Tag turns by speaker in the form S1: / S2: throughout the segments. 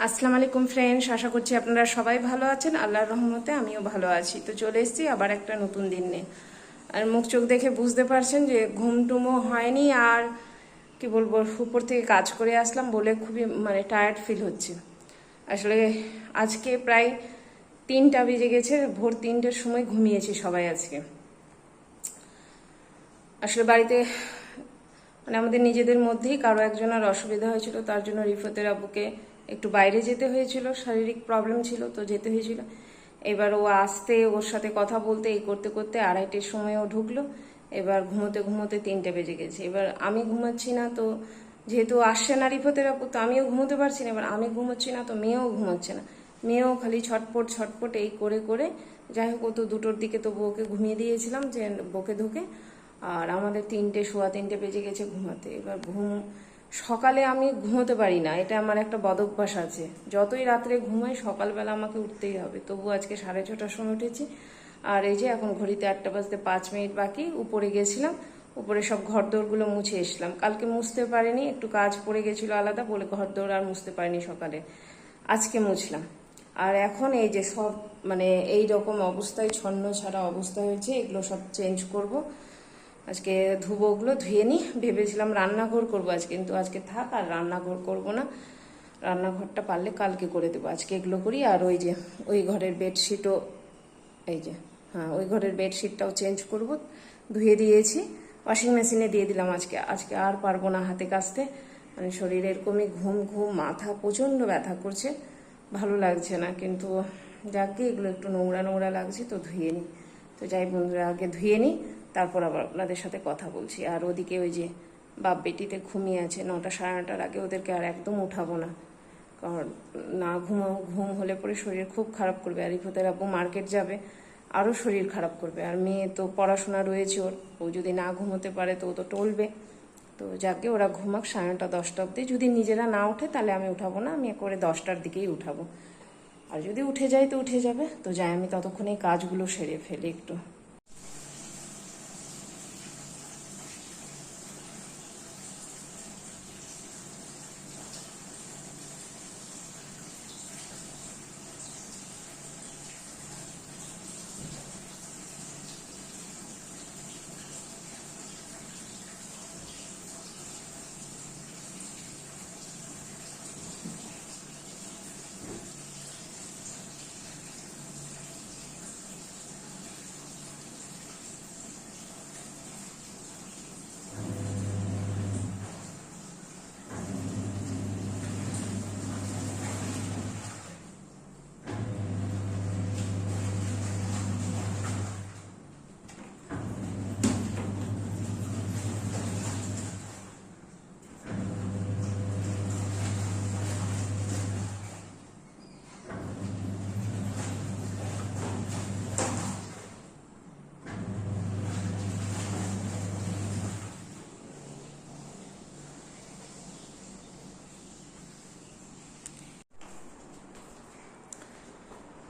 S1: আসসালামু আলাইকুম ফ্রেন্ডস, আশা করছি আপনারা সবাই ভালো আছেন। আল্লাহর রহমতে আমিও ভালো আছি। তো চলে এসেছি আবার একটা নতুন দিন নিয়ে। আর মুখ চোখ দেখে বুঝতে পারছেন যে ঘুমটুমও হয়নি, আর কি বলবো, উপর থেকে কাজ করে আসলাম বলে খুবই টায়ার্ড ফিল হচ্ছে। আসলে আজকে প্রায় 3টা বেজে গেছে, ভোর 3টের সময় ঘুমিয়েছি সবাই আজকে। আসলে বাড়িতে আমাদের নিজেদের মধ্যেই কারো একজনের অসুবিধা হয়েছিল, তার জন্য রিফতের আব্বুকে একটু বাইরে যেতে হয়েছিল, শারীরিক প্রবলেম ছিল তো যেতে হয়েছিল। এবার ও আসতে, ওর সাথে কথা বলতে, এই করতে করতে 2:30টার সময় ও ঢুকলো। এবার ঘুমোতে ঘুমোতে 3টে বেজে গেছে। এবার আমি ঘুমাচ্ছি না, তো যেহেতু আসছে না রিফতের আব্বু, তো আমিও ঘুমোতে পারছি না। এবার আমি ঘুমোচ্ছি না, তো মেয়েও ঘুমোচ্ছে না। মেয়েও খালি ছটপট ছটপট এই করে করে, যাই হোক, ও তো 2টোর দিকে তো বউকে ঘুমিয়ে দিয়েছিলাম যে বউকে ঢুকে। আর আমাদের 3টে, সোয়া 3টে বেজে গেছে ঘুমাতে। এবার সকালে আমি ঘুমোতে পারি না, এটা আমার একটা বদ অভ্যাস আছে। যতই রাত্রে ঘুমাই সকালবেলা আমাকে উঠতেই হবে। তবু আজকে 6:30টার সময় উঠেছি। আর এই যে এখন ঘড়িতে 8টা বাজতে 5 মিনিট বাকি। উপরে গেছিলাম, উপরে সব ঘরদোরগুলো মুছে এসলাম। কালকে মুছতে পারিনি, একটু কাজ পড়ে গেছিলো আলাদা বলে ঘরদোর আর মুছতে পারিনি সকালে। আজকে মুছলাম। আর এখন এই যে সব এই রকম অবস্থায়, ছন্ন ছাড়া অবস্থা হয়েছে, এগুলো সব চেঞ্জ করব। আজকে ধুবো, ওগুলো ধুয়ে নিই। ভেবেছিলাম রান্নাঘর করবো আজ, কিন্তু আজকে থাক, আর রান্নাঘর করব না। রান্নাঘরটা পারলে কালকে করে দেবো, আজকে এগুলো করি। আর ওই যে ওই ঘরের বেডশিটও, এই যে, হ্যাঁ, ওই ঘরের বেডশিটটাও চেঞ্জ করব। ধুয়ে দিয়েছি, ওয়াশিং মেশিনে দিয়ে দিলাম। আজকে আর পারবো না হাতে কাচতে। শরীরে এরকমই ঘুম ঘুম, মাথা প্রচণ্ড ব্যথা করছে, ভালো লাগছে না। কিন্তু যাকে এগুলো একটু নোংরা নোংরা লাগছে, তো ধুয়ে নিই। তো যাই বন্ধুরা, আগে ধুয়ে নিই, তারপর আবার আপনাদের সাথে কথা বলছি। আর ওদিকে ওই যে বাপ বেটিতে ঘুমিয়ে আছে, 9টা সাড়ে 9টার আগে ওদেরকে আর একদম উঠাবো না। কারণ না ঘুম হলে পরে শরীর খুব খারাপ করবে। আর রিফতের আব্বু মার্কেট যাবে, আরও শরীর খারাপ করবে। আর মেয়ে তো পড়াশোনা রয়েছে ওর, ও যদি না ঘুমোতে পারে তো ও তো টলবে। তো যাকে, ওরা ঘুমাক 9:30 10টা অবধি। যদি নিজেরা না ওঠে তাহলে আমি উঠাবো না, আমি করে 10টার দিকেই উঠাবো। আর যদি উঠে যায় তো উঠে যাবে। তো যাই, আমি ততক্ষণে কাজগুলো সেরে ফেলি একটু।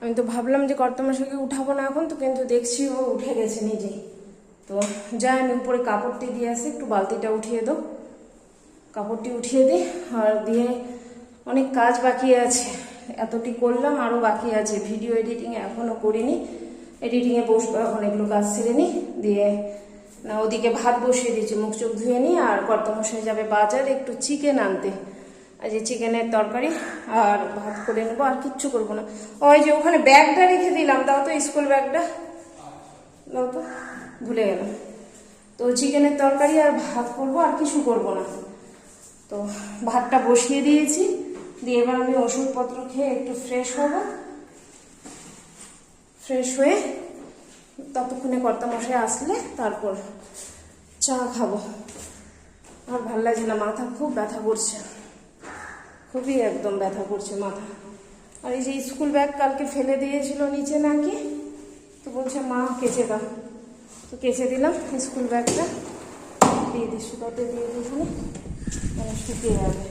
S1: আমি তো ভাবলাম যে কর্তামশাইকে উঠাবো না এখন, তো কিন্তু দেখছি ও উঠে গেছে নিজেই। তো যাই, আমি উপরে কাপড়টি দিয়ে আসি, একটু বালতিটা উঠিয়ে দাও, কাপড়টি উঠিয়ে দিই। আর দিয়ে অনেক কাজ বাকি আছে, এতটি করলাম, আরও বাকি আছে। ভিডিও এডিটিং এখনও করিনি, এডিটিংয়ে বসবো এখন। এগুলো কাজ সেরে নিই, দিয়ে না ওদিকে ভাত বসিয়ে দিচ্ছি, মুখ চোখ ধুয়ে নিই। আর কর্তামশাই যাবে বাজার একটু চিকেন আনতে, আজ চিকেনের তরকারি আর ভাত করে নেবো, আর কিচ্ছু করবো না। ওই যে ওখানে ব্যাগটা রেখে দিলাম, দাও তো, স্কুল ব্যাগটা দাও তো, ভুলে গেলাম। তো চিকেনের তরকারি আর ভাত করবো, আর কিছু করবো না। তো ভাতটা বসিয়ে দিয়েছি, দিয়ে এবার আমি ওষুধপত্র খেয়ে একটু ফ্রেশ হব। ফ্রেশ হয়ে ততক্ষণে কর্তামশাই আসলে তারপর চা খাবো। আর ভাল লাগছে না, মাথা খুব ব্যথা করছে, খুবই একদম ব্যথা করছে মাথা। আর এই যে স্কুল ব্যাগ কালকে ফেলে দিয়েছিল নিচে নাকি, তো বলছে মা কেচে দাও। তো কেচে দিলাম স্কুল ব্যাগটা, দিয়ে দিই, শুকাতে দিয়ে দিই, শুকিয়ে যাবে।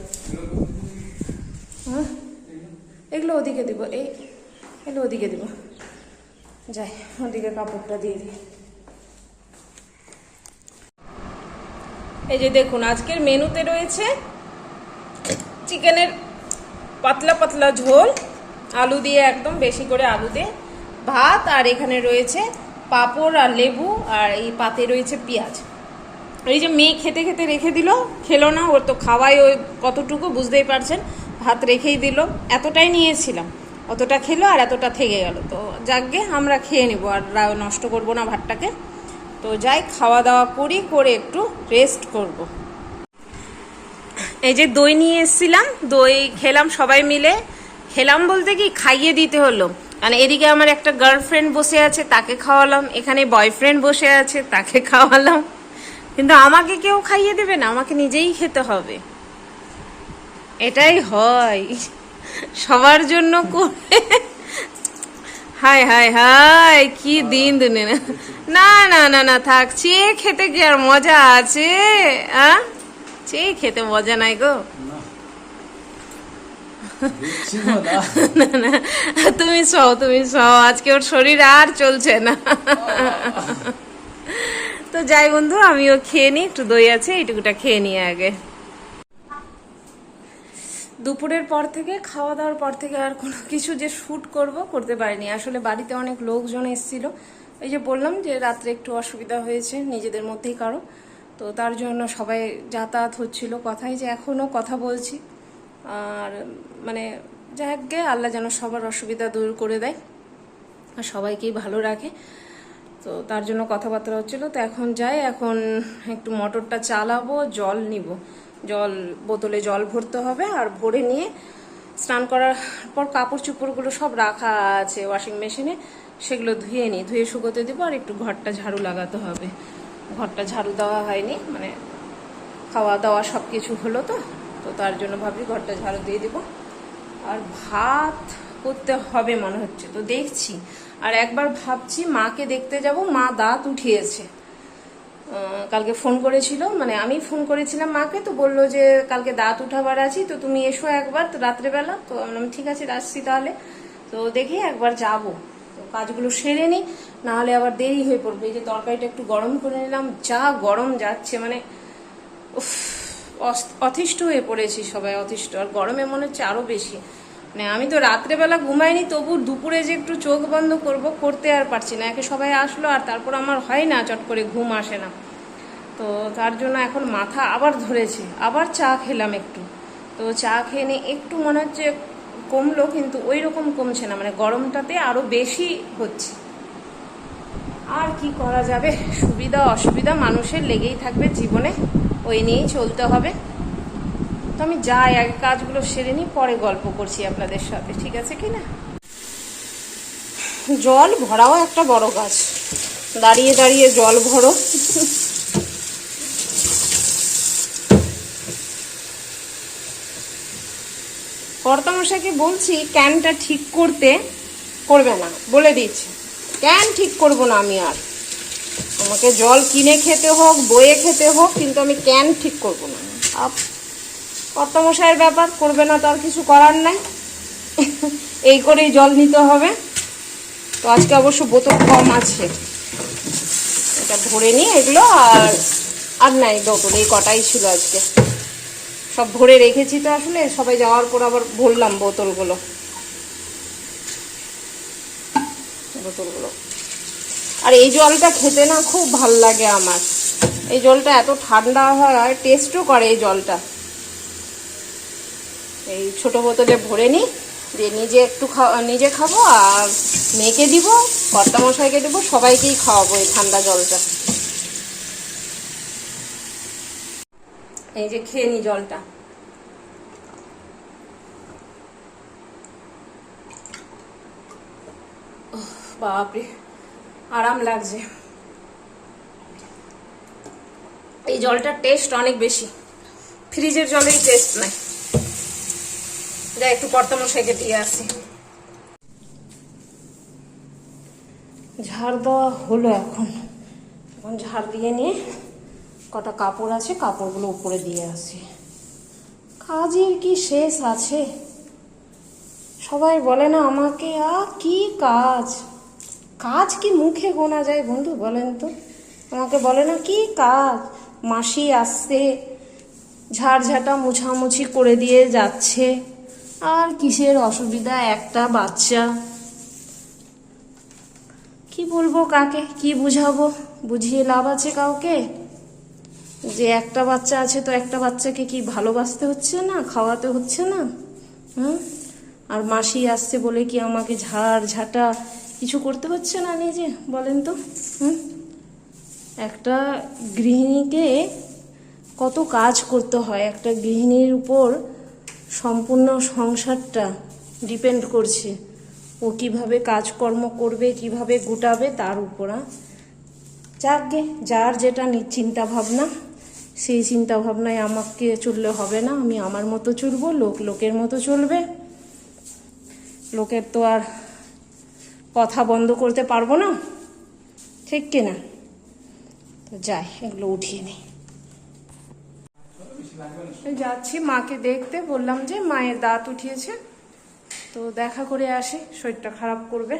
S1: হ্যাঁ, এগুলো ওদিকে দিব, এগুলো ওদিকে দিব। যাই, ওদিকে কাপড়টা দিয়ে দিই। এই যে দেখুন, আজকের মেনুতে রয়েছে চিকেনের পাতলা পাতলা ঝোল, আলু দিয়ে একদম বেশি করে আলু দিয়ে ভাত, আর এখানে রয়েছে পাঁপড় আর লেবু, আর এই পাতে রয়েছে পেঁয়াজ। এই যে মেয়ে খেতে খেতে রেখে দিল, খেলো না, ওর তো খাওয়াই ওই কতটুকু বুঝতেই পারছেন, ভাত রেখেই দিল, এতটাই নিয়েছিলাম, অতটা খেলো আর এতটা থেকে গেল। তো যাকগে আমরা খেয়ে নেবো, আর নষ্ট করব না ভাতটাকে। তো যাই খাওয়া দাওয়া করি, করে একটু রেস্ট করব। এই যে দই নিয়ে এসেছিলাম, দই খেলাম সবাই মিলে। খেলাম বলতে কি, খাইয়ে দিতে হলো, কারণ এদিকে আমার একটা গার্লফ্রেন্ড বসে আছে, তাকে খাওয়ালাম, এখানে বয়ফ্রেন্ড বসে আছে, তাকে খাওয়ালাম, কিন্তু আমাকে কেউ খাইয়ে দেবে না, আমাকে নিজেই খেতে হবে। এটাই হয় সবার জন্য করে। হায় হায় হায়, কি দিন দুনে। না না না না থাক, চেয়ে খেতে কি আর মজা আছে? চেয়ে খেতে মজা নাই গো। না না, তুমি সও, আজকে ওর শরীর আর চলছে না। তো যাই বন্ধু, আমিও খেয়ে নিই, একটু দই আছে, এইটুকুটা খেয়ে নিই আগে। দুপুরের পর থেকে, খাওয়া দাওয়ার পর থেকে আর কোনো কিছু যে শ্যুট করতে পারিনি। আসলে বাড়িতে অনেক লোকজন এসেছিল, এই যে বললাম যে রাত্রে একটু অসুবিধা হয়েছে নিজেদের মধ্যেই কারো, তো তার জন্য সবাই যাতায়াত হচ্ছিল, কথাই যে এখনও কথা বলছি। আর মানে যাকে আল্লাহ যেন সবার অসুবিধা দূর করে দেয় আর সবাইকেই ভালো রাখে, তো তার জন্য কথাবার্তা হচ্ছিল। তো এখন যাই, এখন একটু মোটরটা চালাবো, জল নিব, জল বোতলে জল ভরতে হবে, আর ভরে নিয়ে স্নান করার পর কাপড় চোপড়গুলো সব রাখা আছে ওয়াশিং মেশিনে, সেগুলো ধুয়ে নিই, ধুয়ে শুকোতে দেবো। আর একটু ঘরটা ঝাড়ু লাগাতে হবে, ঘরটা ঝাড়ু দেওয়া হয়নি, মানে খাওয়া দাওয়া সব কিছু হলো, তো তার জন্য ভাবি ঘরটা ঝাড়ু দিয়ে দিব। আর ভাত করতে হবে মনে হচ্ছে, তো দেখছি। আর একবার ভাবছি মাকে দেখতে যাব, মা দাঁত উঠিয়েছে, কালকে ফোন করেছিল, মানে আমি ফোন করেছিলাম মাকে, তো বললো যে কালকে দাঁত উঠাবার আছি, তো তুমি এসো একবার, তো রাত্রেবেলা। তো আমি ঠিক আছে আসছি তাহলে, তো দেখি একবার যাব, তো কাজগুলো সেরে নিই, নাহলে আবার দেরি হয়ে পড়বে। এই যে তরকারিটা একটু গরম করে নিলাম, যা গরম যাচ্ছে, মানে অতিষ্ঠ হয়ে পড়েছি সবাই, অতিষ্ঠ। আর গরমে মনে হচ্ছে আরো বেশি, মানে আমি তো রাত্রেবেলা ঘুমাইনি, তবু দুপুরে যে একটু চোখ বন্ধ করতে আর পারছি না। একে সবাই আসলো, আর তারপর আমার হয় না, চট করে ঘুম আসে না, তো তার জন্য এখন মাথা আবার ধরেছে। আবার চা খেলাম একটু, তো চা খেয়ে নিয়ে একটু মনে হচ্ছে কমলো, কিন্তু ওই রকম কমছে না, মানে গরমটাতে আরো বেশি হচ্ছে। আর কি করা যাবে, সুবিধা অসুবিধা মানুষের লেগেই থাকবে জীবনে, ওই নিয়েই চলতে হবে। তো আমি যাই, আগে কাজগুলো সেরে নিই, পরে গল্প করছি আপনাদের সাথে, ঠিক আছে কি না? জল ভরাও একটা বড় কাজ, দাঁড়িয়ে দাঁড়িয়ে জল ভরো। কর্তামশাইকে বলছি ক্যানটা ঠিক করবে না, বলে দিচ্ছি ক্যান ঠিক করব না আমি, আর আমাকে জল কিনে খেতে হোক, বয়ে খেতে হোক, কিন্তু আমি ক্যান ঠিক করব না। কর্তামশাইয়ের ব্যাপার, করবে না তো আর কিছু করার নাই, এই করেই জল নিতে হবে। তো আজকে অবশ্য বোতল কম আছে, এটা ভরে নিই এগুলো, আর নাই বোতল, এই কটাই ছিল আজকে, সব ভরে রেখেছি। তো আসলে সবাই যাওয়ার পর আবার ভরলাম বোতলগুলো। আর এই জলটা খেতে না খুব ভাল লাগে আমার, এই জলটা এত ঠান্ডা হয়, টেস্টও করে এই জলটা। এই ছোট বোতলে ভরে নিই, দিয়ে নিজে খাবো, আর মেয়েকে দিব, কর্তামশাইকে দেবো, সবাইকেই খাওয়াবো এই ঠান্ডা জলটা। এই যে খেয়ে নি জলটা, বাপরে আরাম লাগছে। এই জলটার টেস্ট অনেক বেশি, ফ্রিজের জলের টেস্ট নাই। যা একটু কর্তামশাইকে দিয়ে আসি। ঝাড় দেওয়া হলো, এখন ঝাড় দিয়ে নিয়ে কটা কাপড় আছে, কাপড়গুলো উপরে দিয়ে আসি। কাজের কি শেষ আছে? সবাই বলে না আমাকে, কি কাজ কি মুখে গোনা যায় বন্ধু, বলেন তো? আমাকে বলে না কি কাজ, মাসি আসছে, ঝাড়ঝাঁটা মুছামুছি করে দিয়ে যাচ্ছে, আর কিসের অসুবিধা, একটা বাচ্চা, কি বলবো কাকে, কি বুঝাবো, বুঝিয়ে লাভ আছে কাউকে? যে একটা বাচ্চা আছে তো একটা বাচ্চাকে কি ভালোবাসতে হচ্ছে না, খাওয়াতে হচ্ছে না? হুম। আর মাসি আসছে বলে কি আমাকে ঝাড় ঝাঁটা কিছু করতে হচ্ছে না নিজে, বলেন তো? হুম। একটা গৃহিণীকে কত কাজ করতে হয়, একটা গৃহিণীর উপর সম্পূর্ণ সংসারটা ডিপেন্ড করছে। ও কিভাবে কাজকর্ম করবে, কিভাবে গুটাবে, তার উপর। যাকগে, যার যেটা চিন্তা ভাবনা, সেই চিন্তা ভাবনায় আমাকে চললে হবে না। আমি আমার মতো চলবো, লোক লোকের মতো চলবে। লোকের তো আর কথা বন্ধ করতে পারবো না, ঠিক কিনা? তো যাই, এগুলো উঠিয়ে নিই। যাচ্ছি মাকে দেখতে, বললাম যে মায়ের দাঁত উঠিয়েছে, তো দেখা করে আসি, শরীরটা খারাপ করবে।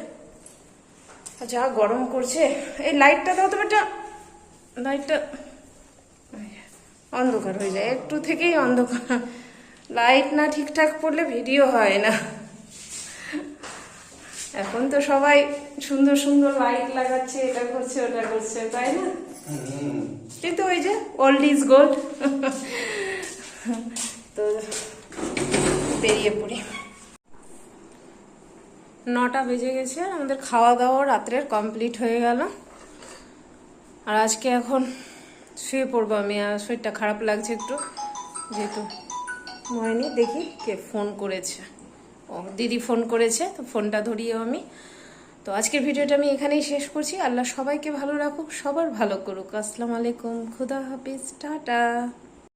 S1: যা গরম করছে। এই লাইটটা দাও তো বেটা, লাইটটা অন্ধকার হয়ে যায়, একটু থেকেই অন্ধকার। লাইট না ঠিকঠাক পড়লে ভিডিও হয় না। এখন তো সবাই সুন্দর সুন্দর লাইট লাগাচ্ছে, এটা করছে ওটা করছে, তাই না? কিন্তু ওই যে ওল্ড ইজ গোল্ড। তো বেরিয়ে পড়ি। 9টা বেজে গেছে, আমাদের খাওয়া দাওয়া রাত্রের কমপ্লিট হয়ে গেল। আর আজকে এখন শুয়ে পড়বো আমি, আর শরীরটা খারাপ লাগছে একটু, যেহেতু ময়নি। দেখি কে ফোন করেছে, ও দিদি ফোন করেছে, তো ফোনটা ধরিয়েও আমি। তো আজকের ভিডিওটা আমি এখানেই শেষ করছি। আল্লাহ সবাইকে ভালো রাখুক, সবার ভালো করুক। আসসালামু আলাইকুম, খুদা হাফিজ, টাটা।